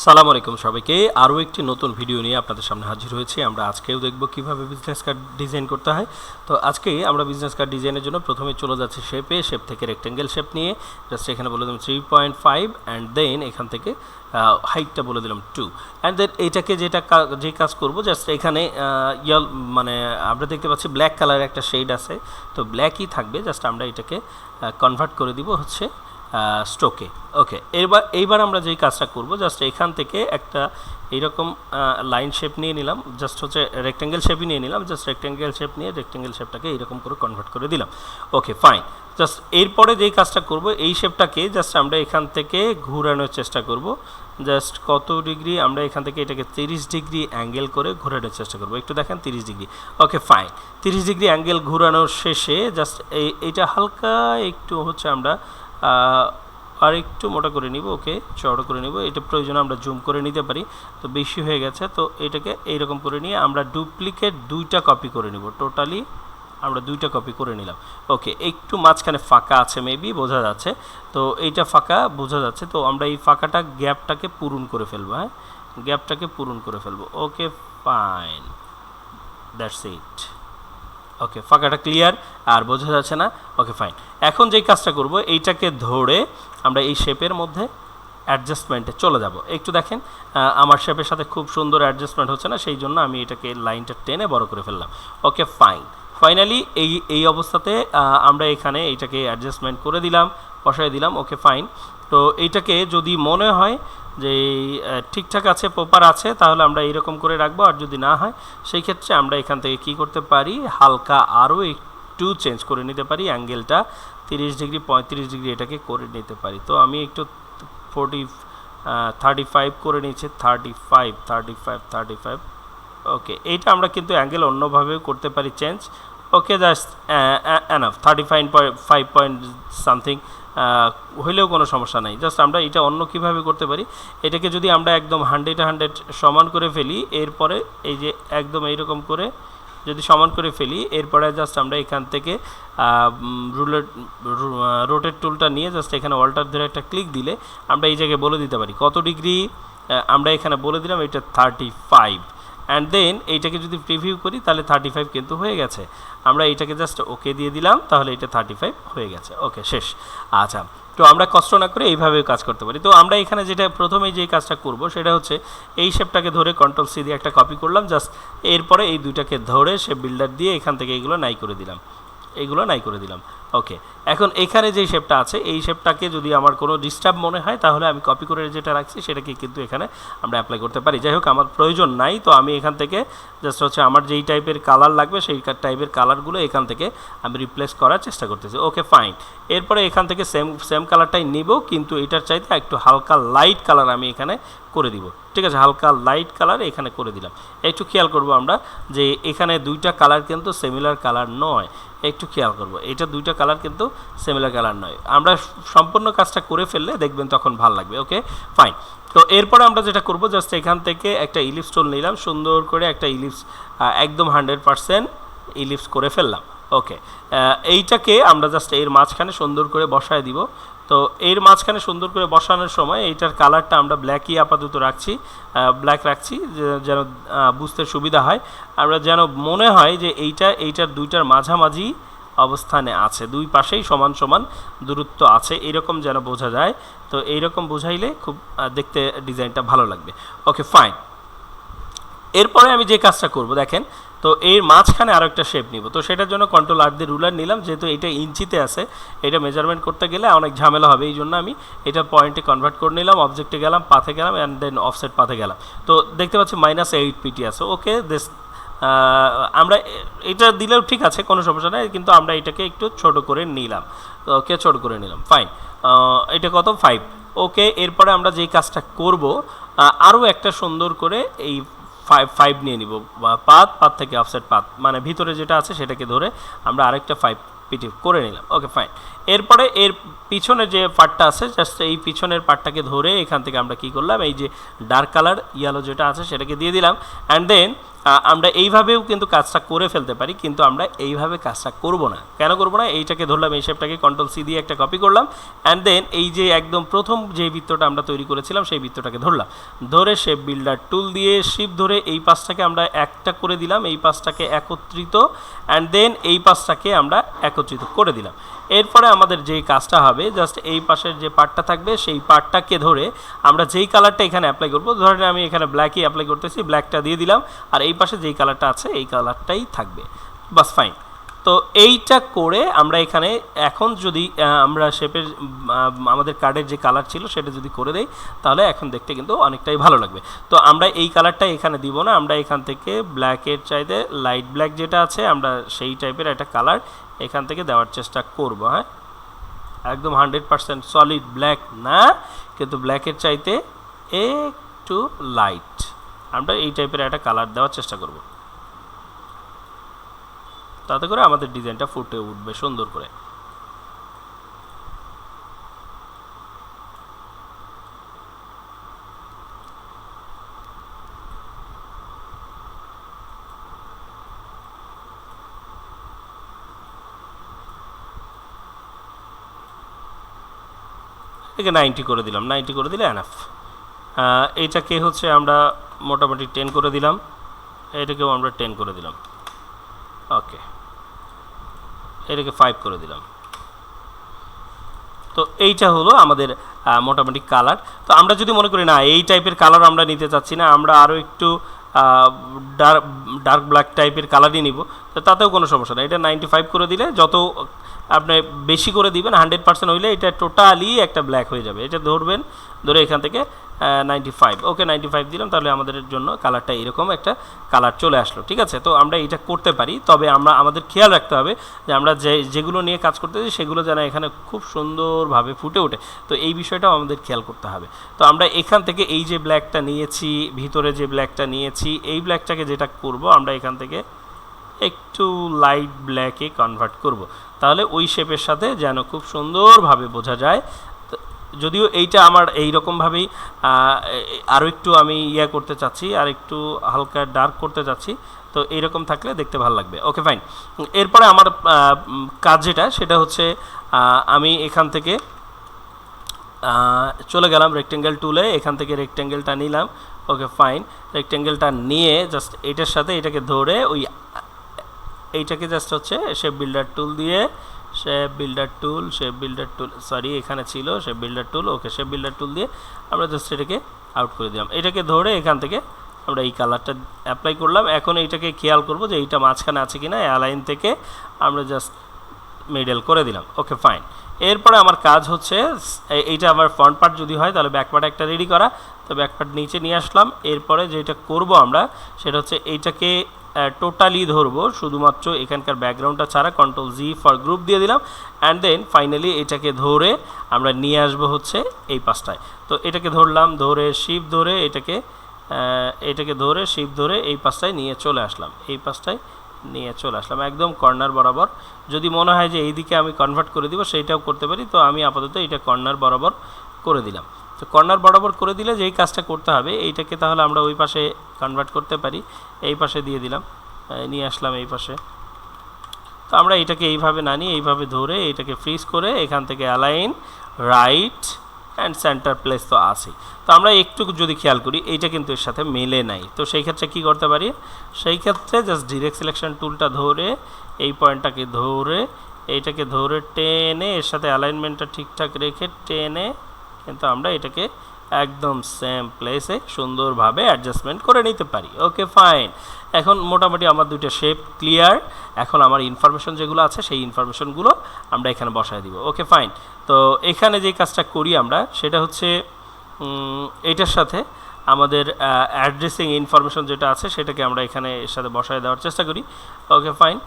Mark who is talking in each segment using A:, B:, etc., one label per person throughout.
A: সালামু আলাইকুম সবাইকে। আরও একটি নতুন ভিডিও নিয়ে আপনাদের সামনে হাজির হয়েছি। আমরা আজকেও দেখব কিভাবে বিজনেস কার্ড ডিজাইন করতে হয়। তো আজকে আমরা বিজনেস কার্ড ডিজাইনের জন্য প্রথমে চলে যাচ্ছি শেপ থেকে রেক্টেঙ্গেল শেপ নিয়ে জাস্ট এখানে বলে দিলাম 3.5 অ্যান্ড দেন এখান থেকে হাইটটা বলে দিলাম 2 অ্যান্ড দেন এটাকে যে কাজ করব জাস্ট এখানে মানে আমরা দেখতে পাচ্ছি ব্ল্যাক কালারের একটা শেড আছে, তো ব্ল্যাকই থাকবে। জাস্ট আমরা এটাকে কনভার্ট করে দিব হচ্ছে স্ট্রোকে। ওকে, এইবার আমরা যেই কাজটা করব জাস্ট এখান থেকে একটা এইরকম লাইন শেপ নিয়ে নিলাম, জাস্ট হচ্ছে রেক্টেঙ্গেল শেপই নিয়ে নিলাম। জাস্ট রেক্টেঙ্গেল শেপ নিয়ে রেক্টেঙ্গেল শেপটাকে এইরকম করে কনভার্ট করে দিলাম। ওকে ফাইন। জাস্ট এরপরে যেই কাজটা করব এই শেপটাকে জাস্ট আমরা এখান থেকে ঘোরানোর চেষ্টা করব। জাস্ট কত ডিগ্রি, আমরা এখান থেকে এটাকে 30 ডিগ্রি অ্যাঙ্গেল করে ঘোরানোর চেষ্টা করব। একটু দেখেন 30 degree. Okay fine. 30 degree angle ঘোরানোর শেষে জাস্ট এইটা হালকা একটু হচ্ছে আমরা আর একটু মোটা করে নিব। ওকে, চড়া করে নিব। এটা প্রয়োজনে আমরা জুম করে নিতে পারি, তো বেশি হয়ে গেছে। তো এটাকে এইরকম করে নিয়ে আমরা ডুপ্লিকেট 2টা কপি করে নিব। টোটালি আমরা 2টা কপি করে নিলাম। ওকে, একটু মাঝখানে ফাঁকা আছে, মেবি বোঝা যাচ্ছে। তো এইটা ফাঁকা বোঝা যাচ্ছে, তো আমরা এই ফাঁকাটা গ্যাপটাকে পূরণ করে ফেলবো। হ্যাঁ, গ্যাপটাকে পূরণ করে ফেলবো। Okay fine, that's it. Okay, ফাঁকাটা ক্লিয়ার আর বোঝা যাচ্ছে না। Okay fine. এখন যেই কাজটা করব এইটাকে ধরে আমরা এই শেপের মধ্যে অ্যাডজাস্টমেন্টে চলে যাব। একটু দেখেন আমার শেপের সাথে খুব সুন্দর অ্যাডজাস্টমেন্ট হচ্ছে না, সেই জন্য আমি এটাকে লাইনটা টেনে বড় করে ফেললাম। Okay fine. ফাইনালি এই অবস্থাতে আমরা এখানে এইটাকে অ্যাডজাস্টমেন্ট করে দিলাম, বসায় দিলাম। Okay fine. তো এইটাকে যদি মনে হয় যে ঠিকঠাক আছে, প্রপার আছে, তাহলে আমরা এইরকম করে রাখবো। আর যদি না হয় সেই ক্ষেত্রে আমরা এখান থেকে কি করতে পারি, হালকা আরও একটু চেঞ্জ করে নিতে পারি অ্যাঙ্গেলটা। 30 ডিগ্রি 35 ডিগ্রি এটাকে করে নিতে পারি। তো আমি একটু 35 করে নিচ্ছি। 35। ওকে, এইটা আমরা কিন্তু অ্যাঙ্গেল অন্যভাবেও করতে পারি চেঞ্জ। ওকে, জাস্ট এনাফ 35 পয়েন্ট সামথিং হইলেও কোনো সমস্যা নাই। জাস্ট আমরা এটা অন্য কীভাবে করতে পারি, এটাকে যদি আমরা একদম 100 সমান করে ফেলি, এরপরে এই যে একদম এইরকম করে যদি সমান করে ফেলি, এরপরে জাস্ট আমরা এখান থেকে রোটেট টুলটা নিয়ে জাস্ট এখানে অল্টার ধরে একটা ক্লিক দিলে আমরা এই জায়গায় বলে দিতে পারি কত ডিগ্রি। আমরা এখানে বলে দিলাম এটা 35 অ্যান্ড দেন এইটাকে যদি প্রিভিউ করি তাহলে 35 কিন্তু হয়ে গেছে। আমরা এইটাকে জাস্ট ওকে দিয়ে দিলাম, তাহলে এটা 35 হয়ে গেছে। ওকে, শেষ। আচ্ছা, তো আমরা কষ্ট না করে এইভাবেও কাজ করতে পারি। তো আমরা এখানে যেটা প্রথমেই যে কাজটা করব সেটা হচ্ছে এই শেপটাকে ধরে কন্ট্রোল সি দিয়ে একটা কপি করলাম। জাস্ট এরপরে এই দুইটাকে ধরে শেপ বিল্ডার দিয়ে এখান থেকে এইগুলো নাই করে দিলাম। ওকে, এখন এখানে যে শেপটা আছে এই শেপটাকে যদি আমার কোনো ডিস্টার্ব মনে হয় তাহলে আমি কপি করে যেটা রাখছি সেটাকে কিন্তু এখানে আমরা অ্যাপ্লাই করতে পারি। যাই হোক, আমার প্রয়োজন নাই, তো আমি এখান থেকে জাস্ট হচ্ছে আমার যেই টাইপের কালার লাগবে সেই টাইপের কালারগুলো এখান থেকে আমি রিপ্লেস করার চেষ্টা করতেছি। Okay fine. এরপরে এখান থেকে সেম কালারটাই নিব, কিন্তু এটার চাইতে একটু হালকা লাইট কালার আমি এখানে করে দিব। ঠিক আছে, হালকা লাইট কালার এখানে করে দিলাম। একটু খেয়াল করব আমরা যে এখানে 2টা কালার কিন্তু সিমিলার কালার নয়। একটু খেয়াল করব, এটা 2টা কালার কিন্তু সিমিলার কালার নয়। আমরা সম্পূর্ণ কাজটা করে ফেললে দেখবেন তখন ভালো লাগবে। Okay fine. তো এরপরে আমরা যেটা করব জাস্ট এখান থেকে একটা ইলিপস টুল নিলাম, সুন্দর করে একটা ইলিপস একদম 100% ইলিপস করে ফেললাম। ওকে, এইটাকে আমরা জাস্ট এর মাঝখানে সুন্দর করে বসায় দিব। তো এর মাঝখানে সুন্দর করে বসানোর সময় এইটার কালারটা আমরা ব্ল্যাকই আপাতত রাখছি, ব্ল্যাক রাখছি যেন বুঝতে সুবিধা হয়। আমরা যেন মনে হয় যে এইটার 2টার মাঝামাঝি অবস্থানে আছে, দুই পাশেই সমান সমান দূরত্ব আছে, এরকম যেন বোঝা যায়। তো এইরকম বোঝাইলে খুব দেখতে ডিজাইনটা ভালো লাগবে। Okay fine. এরপরে আমি যে কাজটা করব দেখেন, তো এর মাঝখানে আরও একটা শেপ নিব। তো সেটার জন্য কন্ট্রোল আর দিয়ে রুলার নিলাম, যেহেতু এটা ইঞ্চিতে আছে, এটা মেজারমেন্ট করতে গেলে অনেক ঝামেলা হবে, এই জন্য আমি এটা পয়েন্টে কনভার্ট করে নিলাম। অবজেক্টে গেলাম, পাথে গেলাম অ্যান্ড দেন অফসেট পাথে গেলাম। তো দেখতে পাচ্ছি -8 পিটি আছে। ওকে, আমরা এটা দিলেও ঠিক আছে, কোনো সমস্যা নেই, কিন্তু আমরা এটাকে একটু ছোট করে নিলাম। ওকে, ছোট করে নিলাম। ফাইন। এটা কত 5। ওকে, এরপরে আমরা যেই কাজটা করব আরও একটা সুন্দর করে এই 5 নিয়ে নিব, পাত থেকে অফসেট পাত, মানে ভিতরে যেটা আছে সেটাকে ধরে আমরা আরেকটা 5 পিটি করে নিলাম। Okay fine. এরপরে এর পিছনে যে পার্টটা আছে জাস্ট এই পিছনের পার্টটাকে ধরে এখান থেকে আমরা কি করলাম, এই যে ডার্ক কালার ইয়েলো যেটা আছে সেটাকে দিয়ে দিলাম। অ্যান্ড দেন আমরা এইভাবেও কিন্তু কাজটা করে ফেলতে পারি, কিন্তু আমরা এইভাবে কাজটা করব না। কেন করব না? এইটাকে ধরলাম, এই শেপটাকে কন্ট্রোল সি দিয়ে একটা কপি করলাম। অ্যান্ড দেন এই যে একদম প্রথম যে বৃত্তটা আমরা তৈরি করেছিলাম সেই বৃত্তটাকে ধরলাম, ধরে শেপ বিল্ডার টুল দিয়ে শিপ ধরে এই পাশটাকে আমরা একটা করে দিলাম, এই পাশটাকে একত্রিত, অ্যান্ড দেন এই পাশটাকে আমরা একত্রিত করে দিলাম। এরপরে আমাদের যেই কাজটা হবে, জাস্ট এই পাশের যে পার্টটা থাকবে সেই পার্টটাকে ধরে আমরা যেই কালারটা এখানে অ্যাপ্লাই করবো, ধরেন আমি এখানে ব্ল্যাকই অ্যাপ্লাই করতেছি, ব্ল্যাকটা দিয়ে দিলাম, আর এই পাশে যেই কালারটা আছে এই কালারটাই থাকবে, বাস ফাইন। তো এইটা করে আমরা এখানে এখন যদি আমরা শেপের আমাদের কার্ডের যে কালার ছিল সেটা যদি করে দেই, তাহলে এখন দেখতে কিন্তু অনেকটাই ভালো লাগবে। তো আমরা এই কালারটা এখানে দিব না, আমরা এখান থেকে ব্ল্যাকের চাইতে লাইট ব্ল্যাক যেটা আছে আমরা সেই টাইপের একটা কালার এখান থেকে দেওয়ার চেষ্টা করব। হ্যাঁ, একদম 100% সলিড ব্ল্যাক না, কিন্তু ব্ল্যাকের চাইতে একটু লাইট আমরা এই টাইপের একটা কালার দেওয়ার চেষ্টা করব, তাতে করে আমাদের ডিজাইনটা ফুটে উঠবে সুন্দর করে। একে 90 করে দিলাম, 90 করে দিলে এনাফ। এইটাকে হচ্ছে আমরা মোটামুটি 10 করে দিলাম, এটাকেও আমরা 10 করে দিলাম, ওকে, এটাকে 5 করে দিলাম। তো এইটা হলো আমাদের মোটামুটি কালার। তো আমরা যদি মনে করি না এই টাইপের কালার আমরা নিতে চাচ্ছি না, আমরা আরও একটু ডার্ক ব্ল্যাক টাইপের কালারই নিব, তো তাতেও কোনো সমস্যা নেই। এটা 95 করে দিলে, যত আপনি বেশি করে দিবেন 100% হইলে এটা টোটালি একটা ব্ল্যাক হয়ে যাবে। এটা ধরবেন, ধরে এখান থেকে 95, ওকে 95 দিলাম, তাহলে আমাদের জন্য কালারটা এরকম একটা কালার চলে আসলো। ঠিক আছে, তো আমরা এটা করতে পারি, তবে আমাদের খেয়াল রাখতে হবে যে আমরা যেগুলো নিয়ে কাজ করতেছি সেগুলো যেন এখানে খুব সুন্দরভাবে ফুটে ওঠে। তো এই বিষয়টাও আমাদের খেয়াল করতে হবে। তো আমরা এখান থেকে এই যে ব্ল্যাকটা নিয়েছি, ভিতরে যে ব্ল্যাকটা নিয়েছি, এই ব্ল্যাকটাকে যেটা করব আমরা এখান থেকে একটু লাইট ব্ল্যাকে কনভার্ট করব, তাহলে ওই শেপের সাথে যেন খুব সুন্দরভাবে বোঝা যায়। যদিও এইটা আমার এইরকমভাবেই আরও একটু আমি করতে চাচ্ছি, আর একটু হালকা ডার্ক করতে চাচ্ছি, তো এইরকম থাকলে দেখতে ভালো লাগবে। Okay fine. এরপরে আমার কাজ যেটা সেটা হচ্ছে আমি এখান থেকে চলে গেলাম রেক্টেঙ্গেল টুলে, এখান থেকে রেক্টেঙ্গেলটা নিলাম, ওকে ফাইন। রেক্টেঙ্গেলটা নিয়ে জাস্ট এটার সাথে এটাকে ধরে ওই এইটাকে জাস্ট হচ্ছে শেপ বিল্ডার টুল দিয়ে শেপ বিল্ডার টুল সরি এখানে ছিল শেপ বিল্ডার টুল, ওকে শেপ বিল্ডার টুল দিয়ে আমরা জাস্ট এটাকে আউট করে দিলাম। এটাকে ধরে এখান থেকে আমরা এই কালারটা অ্যাপ্লাই করলাম। এখন এইটাকে খেয়াল করব যে এইটা মাঝখানে আছে কিনা, অ্যালাইন থেকে আমরা জাস্ট মিডল করে দিলাম, ওকে ফাইন। এরপরে আমার কাজ হচ্ছে এইটা আমার ফ্রন্ট পার্ট যদি হয় তাহলে ব্যাক পার্ট একটা রেডি করা, তো ব্যাক পার্ট নিচে নিয়ে আসলাম। এরপরে যেটা করব আমরা সেটা হচ্ছে এইটাকে টোটালি ধরবো, শুধুমাত্র এখানকার ব্যাকগ্রাউন্ডটা ছাড়া, কন্ট্রোল জি ফর গ্রুপ দিয়ে দিলাম। অ্যান্ড দেন ফাইনালি এটাকে ধরে আমরা নিয়ে আসবো হচ্ছে এই পাশটায়। তো এটাকে ধরলাম, ধরে শিপ ধরে এটাকে ধরে শিপ ধরে এই পাশটায় নিয়ে চলে আসলাম, এই পাশটায় নিয়ে চলে আসলাম একদম কর্নার বরাবর। যদি মনে হয় যে এইদিকে আমি কনভার্ট করে দিব সেইটাও করতে পারি, তো আমি আপাতত এটা কর্নার বরাবর করে দিলাম। তো কর্নার বরাবর করে দিলে যেই কাজটা করতে হবে এইটাকে তাহলে আমরা ওই পাশে কনভার্ট করতে পারি, এই পাশে দিয়ে দিলাম, নিয়ে আসলাম এই পাশে। তো আমরা এটাকে এইভাবে না নিয়ে এইভাবে ধরে এটাকে ফ্রিজ করে এখান থেকে align right and centre place তো আছেই। তো আমরা একটু যদি খেয়াল করি এইটা কিন্তু এর সাথে মেলে নাই, তো সেই ক্ষেত্রে কী করতে পারি, সেই ক্ষেত্রে জাস্ট ডিরেক্ট সিলেকশন টুলটা ধরে এই পয়েন্টটাকে ধরে এইটাকে ধরে টেনে এর সাথে অ্যালাইনমেন্টটা ঠিকঠাক রেখে টেনে কিন্তু আমরা এটাকে একদম সেম প্লেসে সুন্দরভাবে অ্যাডজাস্টমেন্ট করে নিতে পারি। ওকে ফাইন। এখন মোটামুটি আমার দুইটা শেপ ক্লিয়ার। এখন আমার ইনফরমেশন যেগুলো আছে সেই ইনফরমেশনগুলো আমরা এখানে বসায় দিব। Okay fine. তো এখানে যে কাজটা করি আমরা সেটা হচ্ছে এটার সাথে আমাদের অ্যাড্রেসিং ইনফরমেশন যেটা আছে সেটাকে আমরা এখানে এর সাথে বসায় দেওয়ার চেষ্টা করি। Okay fine.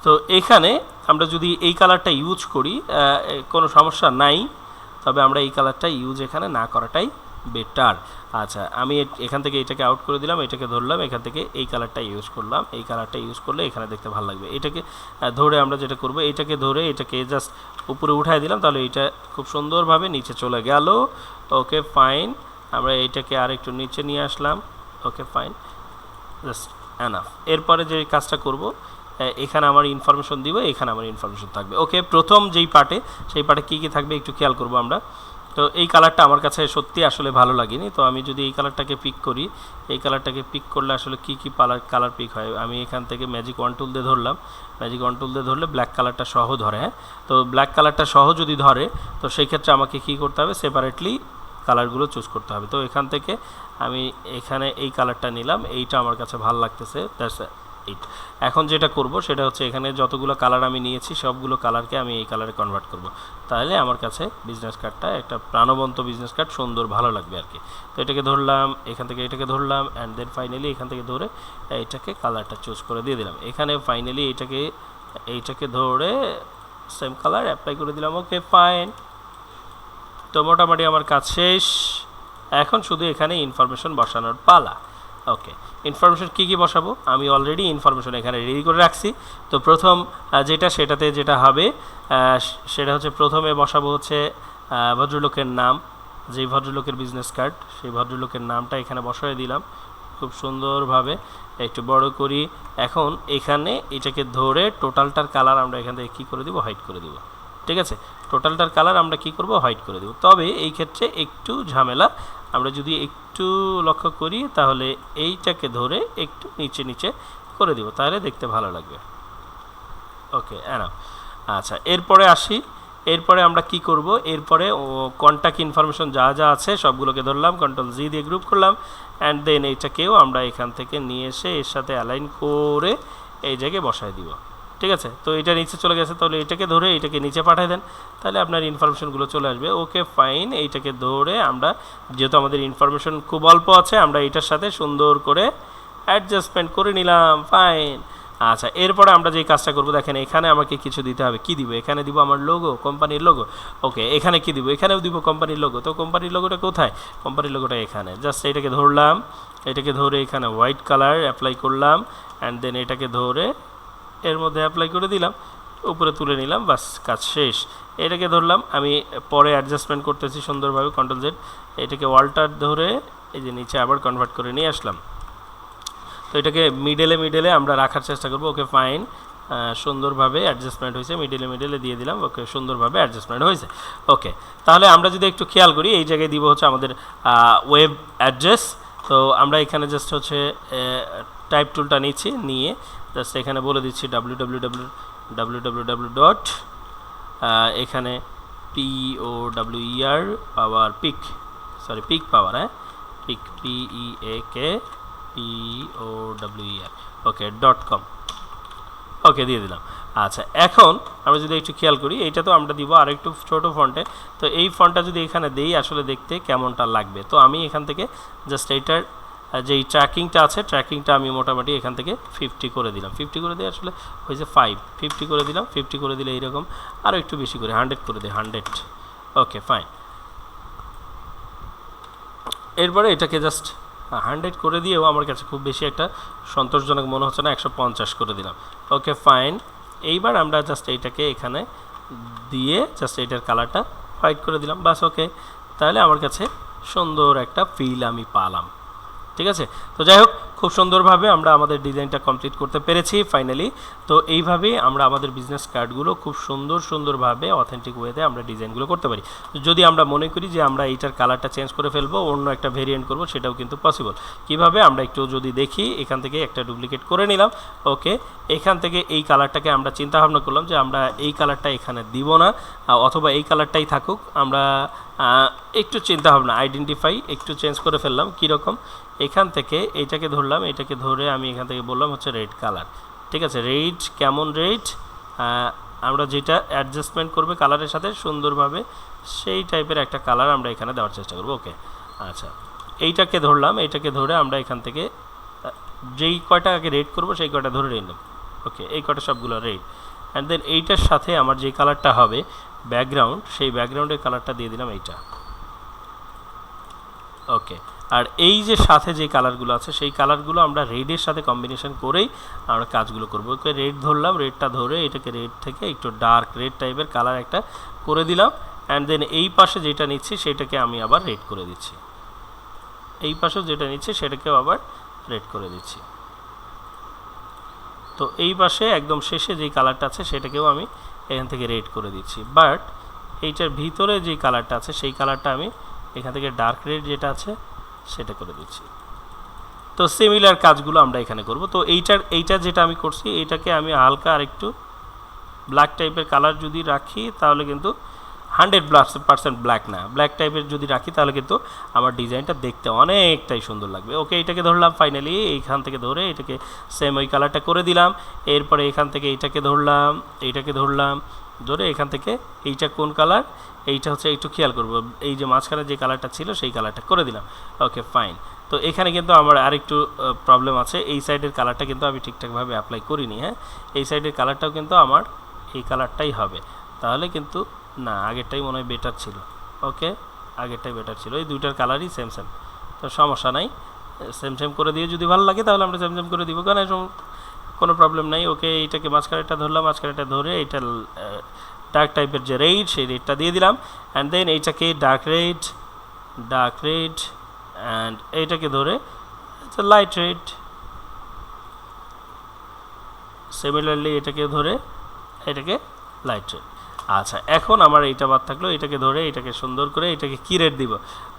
A: তো এখানে আমরা যদি এই কালারটা ইউজ করি কোনো সমস্যা নাই, তবে আমরা এই কালারটা ইউজ এখানে না করাটাই বেটার। আচ্ছা আমি এখান থেকে এটাকে আউট করে দিলাম, এটাকে ধরলাম, এখান থেকে এই কালারটা ইউজ করলাম, এই কালারটা ইউজ করলে এখানে দেখতে ভালো লাগবে। এটাকে ধরে আমরা যেটা করব, এটাকে ধরে এটাকে জাস্ট উপরে উঠায় দিলাম, তাহলে এটা খুব সুন্দরভাবে নিচে চলে গেল। ওকে ফাইন, আমরা এইটাকে আর একটু নিচে নিয়ে আসলাম। Okay fine, just enough. এরপরে যে কাজটা করব, এখানে আমার ইনফরমেশন দিব, এখানে আমার ইনফরমেশন থাকবে। ওকে, প্রথম যেই পার্টে সেই পার্টে কী কী থাকবে একটু খেয়াল করব আমরা। তো এই কালারটা আমার কাছে সত্যি আসলে ভালো লাগেনি, তো আমি যদি এই কালারটাকে পিক করি, এই কালারটাকে পিক করলে আসলে কী কী কালার পিক হয়, আমি এখান থেকে ম্যাজিক ওয়ান টুল দিয়ে ধরলাম। ম্যাজিক ওয়ান টুল দিয়ে ধরলে ব্ল্যাক কালারটা সহ ধরে। হ্যাঁ, তো ব্ল্যাক কালারটা সহ যদি ধরে, তো সেই ক্ষেত্রে আমাকে কী করতে হবে, সেপারেটলি কালারগুলো চুজ করতে হবে। তো এখান থেকে আমি এখানে এই কালারটা নিলাম, এইটা আমার কাছে ভালো লাগতেছে, দ্যাটস ইট। এখন যেটা করব সেটা হচ্ছে, এখানে যতগুলো কালার আমি নিয়েছি সবগুলো কালারকে আমি এই কালারে কনভার্ট করব, তাহলে আমার কাছে বিজনেস কার্ডটা একটা প্রাণবন্ত বিজনেস কার্ড, সুন্দর ভালো লাগবে আর কি। তো এটাকে ধরলাম, এখান থেকে এটাকে ধরলাম, অ্যান্ড দেন ফাইনালি এখান থেকে ধরে এইটাকে কালারটা চুজ করে দিয়ে দিলাম। এখানে ফাইনালি এইটাকে ধরে সেম কালার অ্যাপ্লাই করে দিলাম। ওকে ফাইন, তো মোটামুটি আমার কাজ শেষ। এখন শুধু এখানে ইনফরমেশন বসানোর পালা। ওকে, ইনফরমেশন কী কী বসাবো, আমি অলরেডি ইনফরমেশন এখানে রেডি করে রাখছি। তো প্রথম সেটাতে যেটা হবে সেটা হচ্ছে, প্রথমে বসাবো হচ্ছে ভদ্রলোকের নাম, যেই ভদ্রলোকের বিজনেস কার্ড সেই ভদ্রলোকের নামটা এখানে বসায় দিলাম খুব সুন্দরভাবে, একটু বড় করি। এখন এখানে এটাকে ধরে টোটালটার কালার আমরা এখান থেকে কী করে দিব, হোয়াইট করে দিব। ঠিক আছে, টোটালটার কালার আমরা কি করব, হোয়াইট করে দেব। তবে এই ক্ষেত্রে একটু ঝামেলা, আমরা যদি একটু লক্ষ্য করি তাহলে এইটাকে ধরে একটু নিচে নিচে করে দিব, তাহলে দেখতে ভালো লাগবে। ওকে এনাফ। আচ্ছা এরপরে আসি, এরপরে আমরা কি করব, এরপরে কন্ট্যাক্ট ইনফরমেশন যা যা আছে সবগুলোকে ধরলাম, কন্ট্রোল জি দিয়ে গ্রুপ করলাম, অ্যান্ড দেন এইটাকেও আমরা এখান থেকে নিয়ে এসে এর সাথে অ্যালাইন করে এই জায়গায় বসায় দিব। ঠিক আছে, তো এটা নিচে চলে গেছে, তাহলে এটাকে ধরে এইটাকে নিচে পাঠিয়ে দেন, তাহলে আপনার ইনফরমেশনগুলো চলে আসবে। ওকে ফাইন, এইটাকে ধরে আমরা, যেহেতু আমাদের ইনফরমেশন খুব অল্প আছে, আমরা এটার সাথে সুন্দর করে অ্যাডজাস্টমেন্ট করে নিলাম। ফাইন। আচ্ছা এরপরে আমরা যেই কাজটা করবো, দেখেন এখানে আমাকে কিছু দিতে হবে। কি দিব, এখানে দিব আমার লোগো, কোম্পানির লোগো। ওকে, এখানে কি দিব, এখানেও দিব কোম্পানির লোগো। তো কোম্পানির লোগোটা কোথায়, কোম্পানির লোগোটা এখানে। জাস্ট এটাকে ধরলাম, এটাকে ধরে এখানে হোয়াইট কালার অ্যাপ্লাই করলাম, অ্যান্ড দেন এটাকে ধরে এর মধ্যে অ্যাপ্লাই করে দিলাম, উপরে তুলে নিলাম, বাস কাজ শেষ। এটাকে ধরলাম, আমি পরে অ্যাডজাস্টমেন্ট করতেছি সুন্দরভাবে, কন্ট্রোল জেড, এটাকে ওয়ালটার ধরে এই যে নিচে আবার কনভার্ট করে নিয়ে আসলাম। তো এটাকে মিডলে আমরা রাখার চেষ্টা করব। ওকে ফাইন, সুন্দরভাবে অ্যাডজাস্টমেন্ট হয়েছে, মিডলে দিয়ে দিলাম। ওকে, সুন্দরভাবে অ্যাডজাস্টমেন্ট হয়েছে। ওকে, তাহলে আমরা যদি একটু খেয়াল করি, এই জায়গায় দিব হচ্ছে আমাদের ওয়েব অ্যাড্রেস। তো আমরা এখানে জাস্ট হচ্ছে টাইপ টুলটা নিচ্ছি, নিয়ে জাস্ট এখানে বলে দিচ্ছি www ডট, এখানে POWER পাওয়ার পিক, সরি পিক পাওয়ার, হ্যাঁ পিক PEAK POWER ওকে .com। ওকে দিয়ে দিলাম। আচ্ছা এখন আমরা যদি একটু খেয়াল করি, এইটা তো আমরা দিব আর একটু ছোটো ফন্টে। তো এই ফন্টটা যদি এখানে দেই আসলে দেখতে কেমনটা লাগবে। তো আমি এখান থেকে জাস্ট এইটার যেই ট্র্যাকিংটা আছে, ট্র্যাকিংটা আমি মোটামুটি এখান থেকে 50 করে দিলাম। 50 করে দিয়ে আসলে হয়েছে 50 করে দিলাম। 50 করে দিলে এইরকম, আরও একটু বেশি করে 100 করে দিই, 100। Okay fine. এরপরে এটাকে জাস্ট 100 করে দিয়েও আমার কাছে খুব বেশি একটা সন্তোষজনক মনে হচ্ছে না, 150 করে দিলাম। Okay fine. এইবার আমরা জাস্ট এইটাকে এখানে দিয়ে জাস্ট এইটার কালারটা হোয়াইট করে দিলাম, বাস। ওকে, তাহলে আমার কাছে সুন্দর একটা ফিল আমি পালাম। ঠিক আছে, তো যাই হোক, খুব সুন্দরভাবে আমরা আমাদের ডিজাইনটা কমপ্লিট করতে পেরেছি ফাইনালি। তো এইভাবেই আমরা আমাদের বিজনেস কার্ডগুলো খুব সুন্দরভাবে অথেন্টিক ওয়েতে আমরা ডিজাইনগুলো করতে পারি। যদি আমরা মনে করি যে আমরা এইটার কালারটা চেঞ্জ করে ফেলবো, অন্য একটা ভেরিয়েন্ট করব, সেটাও কিন্তু পসিবল। কিভাবে, আমরা একটু যদি দেখি, এখান থেকে একটা ডুপ্লিকেট করে নিলাম। ওকে, এখান থেকে এই কালারটাকে আমরা চিন্তা ভাবনা করলাম যে আমরা এই কালারটা এখানে দিব না, অথবা এই কালারটাই থাকুক। আমরা একটু চিন্তা ভাবনা, আইডেন্টিফাই একটু চেঞ্জ করে ফেললাম। কীরকম, এখান থেকে এইটাকে ধরলাম, এটাকে ধরে আমি এখান থেকে বললাম হচ্ছে রেড কালার। ঠিক আছে, রেড, কেমন রেড, আমরা যেটা অ্যাডজাস্টমেন্ট করবে কালারের সাথে সুন্দরভাবে, সেই টাইপের একটা কালার আমরা এখানে দেওয়ার চেষ্টা করবো। ওকে, আচ্ছা এইটাকে ধরলাম, এইটাকে ধরে আমরা এখান থেকে যেই কয়টা আগে রেড করবো সেই কয়টা ধরে নিলাম। ওকে, এই কয়টা সবগুলো রেড, অ্যান্ড দেন এইটার সাথে আমার যে কালারটা হবে ব্যাকগ্রাউন্ড, সেই ব্যাকগ্রাউন্ডের কালারটা দিয়ে দিলাম এইটা। ওকে, আর এই যে সাথে যে কালারগুলো আছে সেই কালারগুলো আমরা রেডের সাথে কম্বিনেশন করেই আমরা কাজগুলো করবো। ওকে, রেড ধরলাম, রেডটা ধরে এটাকে রেড থেকে একটু ডার্ক রেড টাইপের কালার একটা করে দিলাম। অ্যান্ড দেন এই পাশে যেটা নিচ্ছি সেটাকে আমি আবার রেড করে দিচ্ছি, এই পাশেও যেটা নিচ্ছি সেটাকেও আবার রেড করে দিচ্ছি। তো এই পাশে একদম শেষে যেই কালারটা আছে সেটাকেও আমি এখান থেকে রেড করে দিচ্ছি, বাট এইটার ভিতরে যেই কালারটা আছে সেই কালারটা আমি এখান থেকে ডার্ক রেড যেটা আছে সেটা করে দিচ্ছি। তো সিমিলার কাজগুলো আমরা এখানে করব। তো এইটা যেটা আমি করছি এইটাকে আমি হালকা আর একটু ব্ল্যাক টাইপের কালার যদি রাখি তাহলে কিন্তু 100% ব্ল্যাক না, ব্ল্যাক টাইপের যদি রাখি তাহলে কিন্তু আমার ডিজাইনটা দেখতে অনেকটাই সুন্দর লাগবে। ওকে, এটাকে ধরলাম, ফাইনালি এইখান থেকে ধরে এটাকে সেম ওই কালারটা করে দিলাম। এরপরে এখান থেকে এইটাকে ধরলাম, এইটাকে ধরলাম, ধরে এখান থেকে এইটা কোন কালার, এইটা হচ্ছে একটু খেয়াল করবো, এই যে মাঝখানে যে কালারটা ছিল সেই কালারটা করে দিলাম। Okay fine. তো এখানে কিন্তু আমার আরেকটু প্রবলেম আছে, এই সাইডের কালারটা কিন্তু আমি ঠিকঠাকভাবে অ্যাপ্লাই করিনি। হ্যাঁ, এই সাইডের কালারটাও কিন্তু আমার এই কালারটাই হবে, তাহলে কিন্তু না, আগেরটাই মনে হয় বেটার ছিল। ওকে, আগেরটাই বেটার ছিল, এই দুইটার কালারই সেম সেম, তো সমস্যা নাই, সেম সেম করে দিয়ে যদি ভালো লাগে তাহলে আমরা সেম সেম করে দিব, কারণ কোনো প্রবলেম নাই। ওকে, এইটাকে মাঝখানেটা ধরলাম, মাঝখানেটা ধরে এইটা ডার্ক টাইপের যে রেড সেই রেডটা দিয়ে দিলাম। অ্যান্ড দেন এইটাকে ডার্ক রেড অ্যান্ড এইটাকে ধরে লাইট রেড, সিমিলারলি এটাকে ধরে এটাকে লাইট রেড। আচ্ছা, এখন আমার এইটা বাদ থাকলো, এটাকে ধরে এটাকে সুন্দর করে এটাকে কি রেড দিব,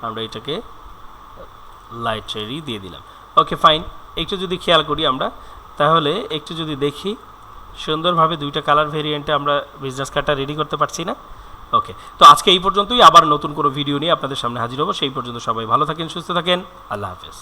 A: আমরা এটাকে লাইট রেডই দিয়ে দিলাম। Okay fine. একটু যদি খেয়াল করি আমরা, তাহলে একটু যদি দেখি সুন্দরভাবে দুইটা কালার ভেরিয়েন্টে আমরা বিজনেস কার্ডটা রেডি করতে পারছি না। ওকে, তো আজকে এই পর্যন্তই, আবার নতুন কোনো ভিডিও নিয়ে আপনাদের সামনে হাজির হবো। সেই পর্যন্ত সবাই ভালো থাকেন, সুস্থ থাকেন, আল্লাহ হাফেজ।